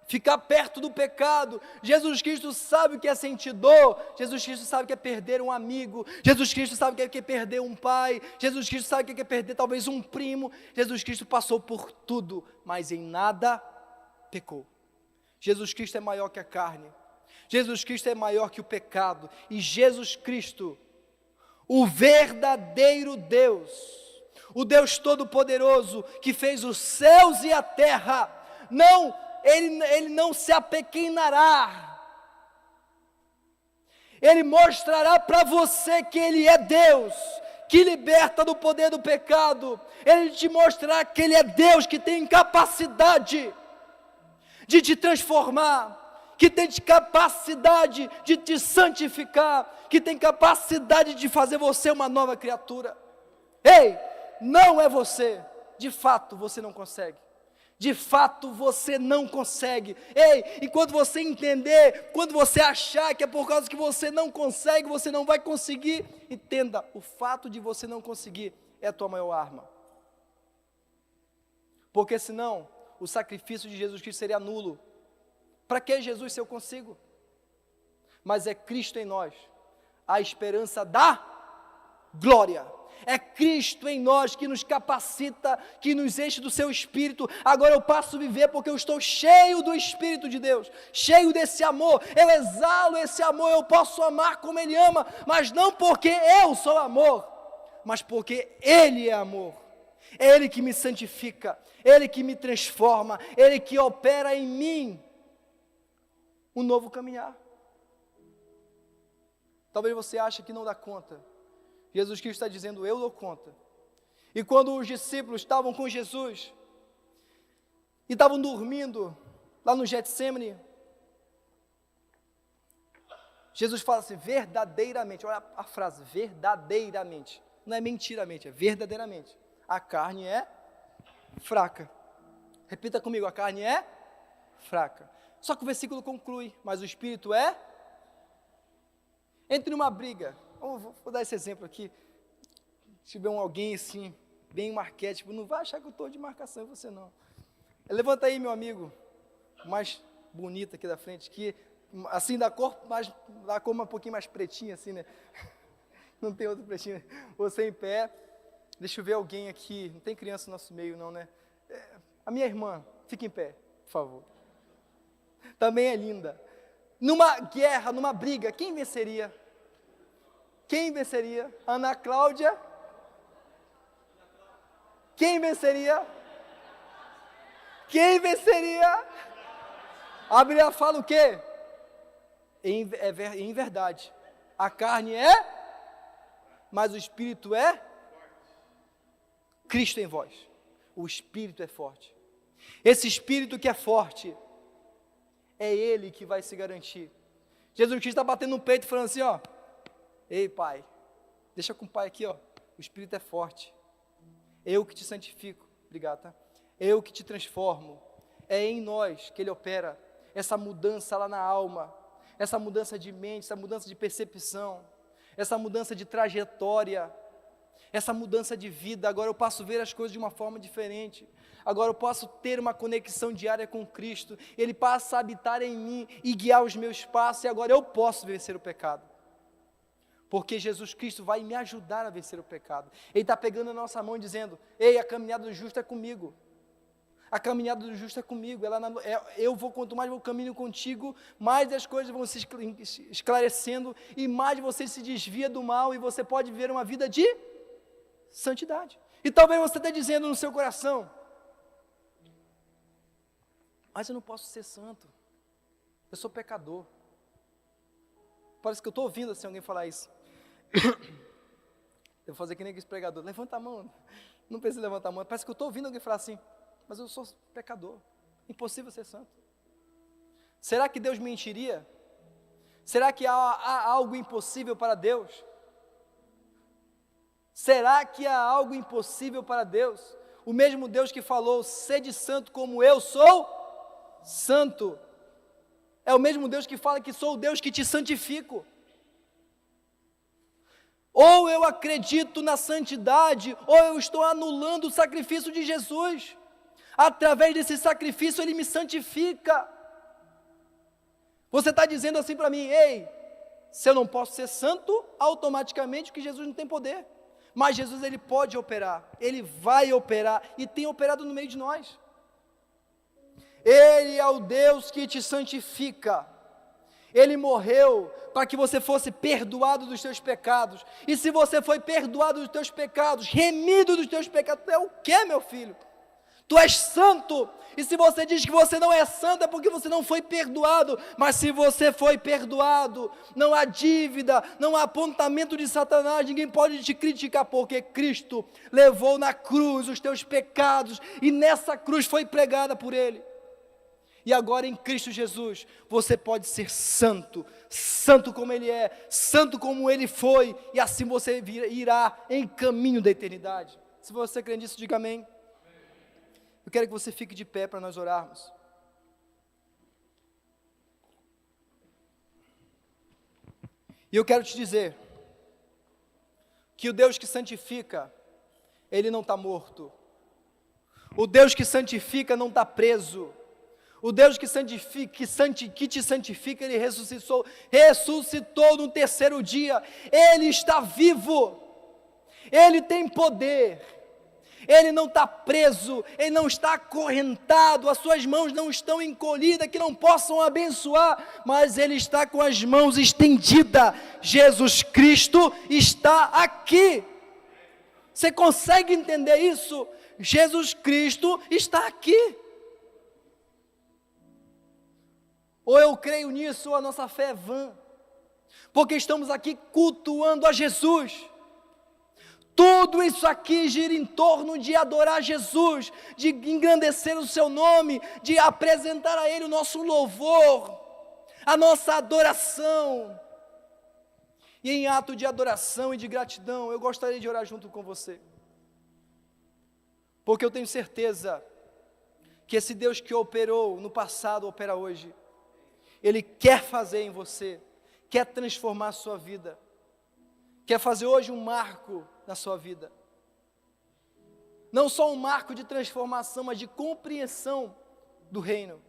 ficar perto do pecado, Jesus Cristo sabe o que é sentir dor, Jesus Cristo sabe o que é perder um amigo, Jesus Cristo sabe o que é perder um pai, Jesus Cristo sabe o que é perder talvez um primo. Jesus Cristo passou por tudo, mas em nada pecou. Jesus Cristo é maior que a carne, Jesus Cristo é maior que o pecado, e Jesus Cristo, o verdadeiro Deus, o Deus Todo-Poderoso, que fez os céus e a terra, Ele não se apequenará, Ele mostrará para você que Ele é Deus, que liberta do poder do pecado. Ele te mostrará que Ele é Deus, que tem capacidade de te transformar, que tem capacidade de te santificar, que tem capacidade de fazer você uma nova criatura. Ei, não é você, de fato você não consegue. De fato você não consegue. Ei, e quando você entender, quando você achar que é por causa que você não consegue, você não vai conseguir, entenda, o fato de você não conseguir é a tua maior arma. Porque senão, o sacrifício de Jesus Cristo seria nulo. Para que Jesus se eu consigo? Mas é Cristo em nós, a esperança da glória. É Cristo em nós que nos capacita, que nos enche do seu Espírito. Agora eu passo a viver porque eu estou cheio do Espírito de Deus, cheio desse amor, eu exalo esse amor, eu posso amar como Ele ama, mas não porque eu sou amor, mas porque Ele é amor. É Ele que me santifica, Ele que me transforma, Ele que opera em mim um novo caminhar. Talvez você ache que não dá conta. Jesus Cristo está dizendo, eu dou conta. E quando os discípulos estavam com Jesus, e estavam dormindo lá no Getsêmani, Jesus fala assim, verdadeiramente, olha a frase, verdadeiramente, não é mentiramente, é verdadeiramente, a carne é fraca. Repita comigo, a carne é fraca. Só que o versículo conclui, mas o espírito é? Entre numa briga, vou dar esse exemplo aqui, se tiver alguém assim, bem arquétipo, não vai achar que eu estou de marcação em você não. Levanta aí, meu amigo, mais bonito aqui da frente, que assim da cor um pouquinho mais pretinha, assim, né? Não tem outro pretinho. Você em pé, deixa eu ver alguém aqui, não tem criança no nosso meio não, né? A minha irmã, fica em pé, por favor. Também é linda. Numa guerra, numa briga, quem venceria? Quem venceria? Ana Cláudia? Quem venceria? Quem venceria? A Bíblia fala o quê? Em verdade, a carne é, mas o espírito é Cristo em vós. O espírito é forte. Esse espírito que é forte, é Ele que vai se garantir. Jesus Cristo está batendo no peito falando assim, ó, ei pai, deixa com o pai aqui, ó, o espírito é forte. Eu que te santifico, obrigado, tá? Eu que te transformo. É em nós que Ele opera essa mudança lá na alma, essa mudança de mente, essa mudança de percepção, essa mudança de trajetória, essa mudança de vida. Agora eu posso ver as coisas de uma forma diferente. Agora eu posso ter uma conexão diária com Cristo. Ele passa a habitar em mim e guiar os meus passos. E agora eu posso vencer o pecado. Porque Jesus Cristo vai me ajudar a vencer o pecado. Ele está pegando a nossa mão e dizendo, ei, a caminhada do justo é comigo. A caminhada do justo é comigo. Eu vou, quanto mais eu caminho contigo, mais as coisas vão se esclarecendo e mais você se desvia do mal e você pode viver uma vida de santidade. E talvez você esteja dizendo no seu coração, mas eu não posso ser santo, eu sou pecador. Parece que eu estou ouvindo assim alguém falar isso. Eu vou fazer que nem esse pregador, levanta a mão, não precisa levantar a mão, parece que eu estou ouvindo alguém falar assim, mas eu sou pecador, impossível ser santo. Será que Deus mentiria? Será que há algo impossível para Deus? Será que há algo impossível para Deus? O mesmo Deus que falou, sede santo como eu sou santo, é o mesmo Deus que fala que sou o Deus que te santifico. Ou eu acredito na santidade, ou eu estou anulando o sacrifício de Jesus. Através desse sacrifício Ele me santifica. Você está dizendo assim para mim, ei, se eu não posso ser santo, automaticamente que Jesus não tem poder. Mas Jesus, Ele pode operar, Ele vai operar e tem operado no meio de nós. Ele é o Deus que te santifica. Ele morreu para que você fosse perdoado dos teus pecados. E se você foi perdoado dos teus pecados, remido dos teus pecados, tu é o quê, meu filho? Tu és santo, e se você diz que você não é santo, é porque você não foi perdoado, mas se você foi perdoado, não há dívida, não há apontamento de Satanás, ninguém pode te criticar, porque Cristo levou na cruz os teus pecados, e nessa cruz foi pregada por Ele, e agora em Cristo Jesus, você pode ser santo, santo como Ele é, santo como Ele foi, e assim você irá em caminho da eternidade. Se você crê nisso, diga amém. Eu quero que você fique de pé para nós orarmos. E eu quero te dizer, que o Deus que santifica, Ele não está morto. O Deus que santifica não está preso. O Deus que te santifica, Ele ressuscitou no terceiro dia. Ele está vivo. Ele tem poder. Ele não está preso, Ele não está acorrentado, as suas mãos não estão encolhidas, que não possam abençoar, mas Ele está com as mãos estendidas. Jesus Cristo está aqui. Você consegue entender isso? Jesus Cristo está aqui. Ou eu creio nisso, ou a nossa fé é vã. Porque estamos aqui cultuando a Jesus. Tudo isso aqui gira em torno de adorar Jesus, de engrandecer o seu nome, de apresentar a Ele o nosso louvor, a nossa adoração. E em ato de adoração e de gratidão, eu gostaria de orar junto com você. Porque eu tenho certeza que esse Deus que operou no passado, opera hoje. Ele quer fazer em você, quer transformar a sua vida, quer fazer hoje um marco na sua vida. Não só um marco de transformação, mas de compreensão do reino.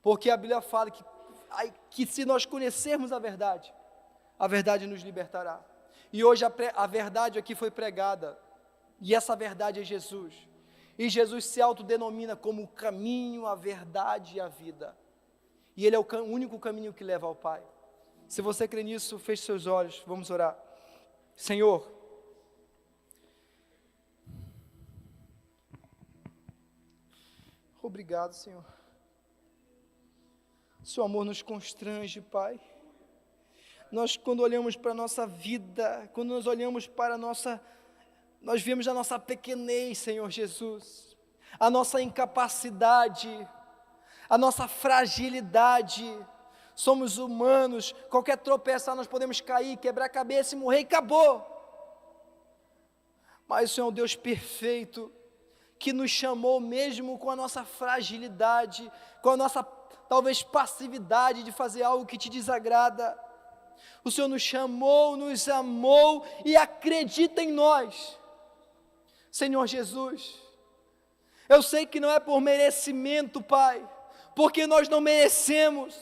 Porque a Bíblia fala que se nós conhecermos a verdade nos libertará. E hoje a verdade aqui foi pregada, e essa verdade é Jesus. E Jesus se autodenomina como o caminho, a verdade e a vida. E Ele é o único caminho que leva ao Pai. Se você crê nisso, feche seus olhos, vamos orar. Senhor, obrigado, Senhor. O seu amor nos constrange, Pai. Nós, quando olhamos para a nossa vida, quando nós olhamos para a nossa, nós vemos a nossa pequenez, Senhor Jesus, a nossa incapacidade, a nossa fragilidade. Somos humanos, qualquer tropeçar nós podemos cair, quebrar a cabeça e morrer e acabou. Mas o Senhor é um Deus perfeito, que nos chamou mesmo com a nossa fragilidade, com a nossa talvez passividade de fazer algo que te desagrada. O Senhor nos chamou, nos amou e acredita em nós. Senhor Jesus, eu sei que não é por merecimento, Pai, porque nós não merecemos.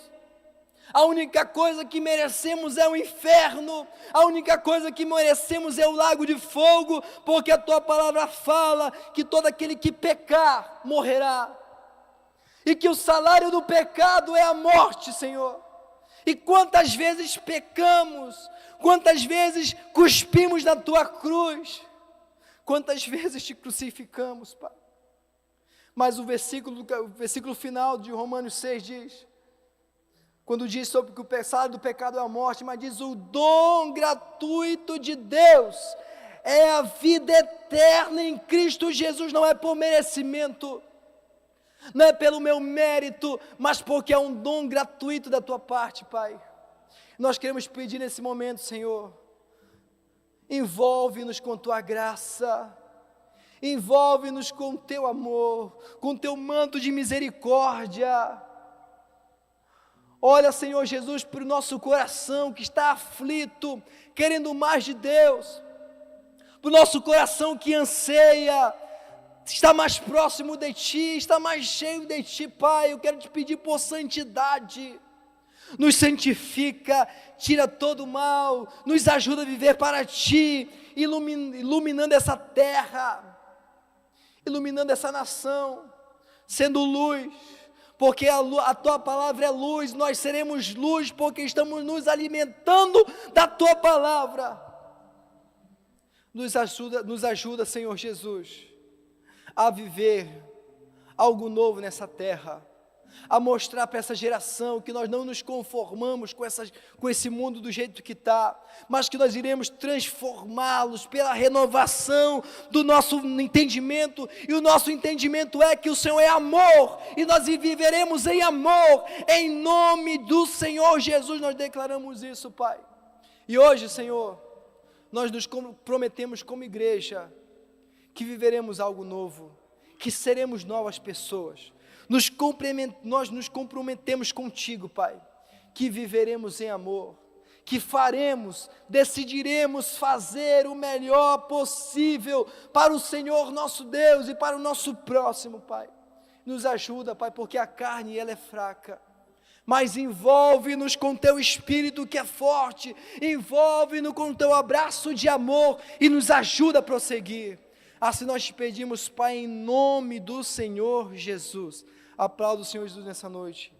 A única coisa que merecemos é o inferno, a única coisa que merecemos é o lago de fogo, porque a Tua palavra fala que todo aquele que pecar morrerá, e que o salário do pecado é a morte, Senhor. E quantas vezes pecamos, quantas vezes cuspimos na Tua cruz, quantas vezes Te crucificamos, Pai. Mas o versículo final de Romanos 6 diz, quando diz sobre que o salário do pecado é a morte, mas diz o dom gratuito de Deus é a vida eterna em Cristo Jesus. Não é por merecimento, não é pelo meu mérito, mas porque é um dom gratuito da Tua parte, Pai. Nós queremos pedir nesse momento, Senhor, envolve-nos com Tua graça, envolve-nos com Teu amor, com Teu manto de misericórdia. Olha, Senhor Jesus, para o nosso coração que está aflito, querendo mais de Deus, para o nosso coração que anseia, está mais próximo de Ti, está mais cheio de Ti, Pai. Eu quero Te pedir por santidade, nos santifica, tira todo o mal, nos ajuda a viver para Ti, iluminando essa terra, iluminando essa nação, sendo luz. Porque a Tua palavra é luz, nós seremos luz porque estamos nos alimentando da Tua palavra. Nos ajuda, Senhor Jesus, a viver algo novo nessa terra, a mostrar para essa geração que nós não nos conformamos com esse mundo do jeito que está, mas que nós iremos transformá-los pela renovação do nosso entendimento, e o nosso entendimento é que o Senhor é amor, e nós viveremos em amor, em nome do Senhor Jesus, nós declaramos isso, Pai. E hoje, Senhor, nós nos comprometemos como igreja, que viveremos algo novo, que seremos novas pessoas. Nós nos comprometemos contigo, Pai, que viveremos em amor, que decidiremos fazer o melhor possível para o Senhor nosso Deus e para o nosso próximo, Pai. Nos ajuda, Pai, porque a carne ela é fraca, mas envolve-nos com Teu Espírito que é forte, envolve-nos com Teu abraço de amor e nos ajuda a prosseguir. Assim nós te pedimos, Pai, em nome do Senhor Jesus. Aplauda o Senhor Jesus nessa noite.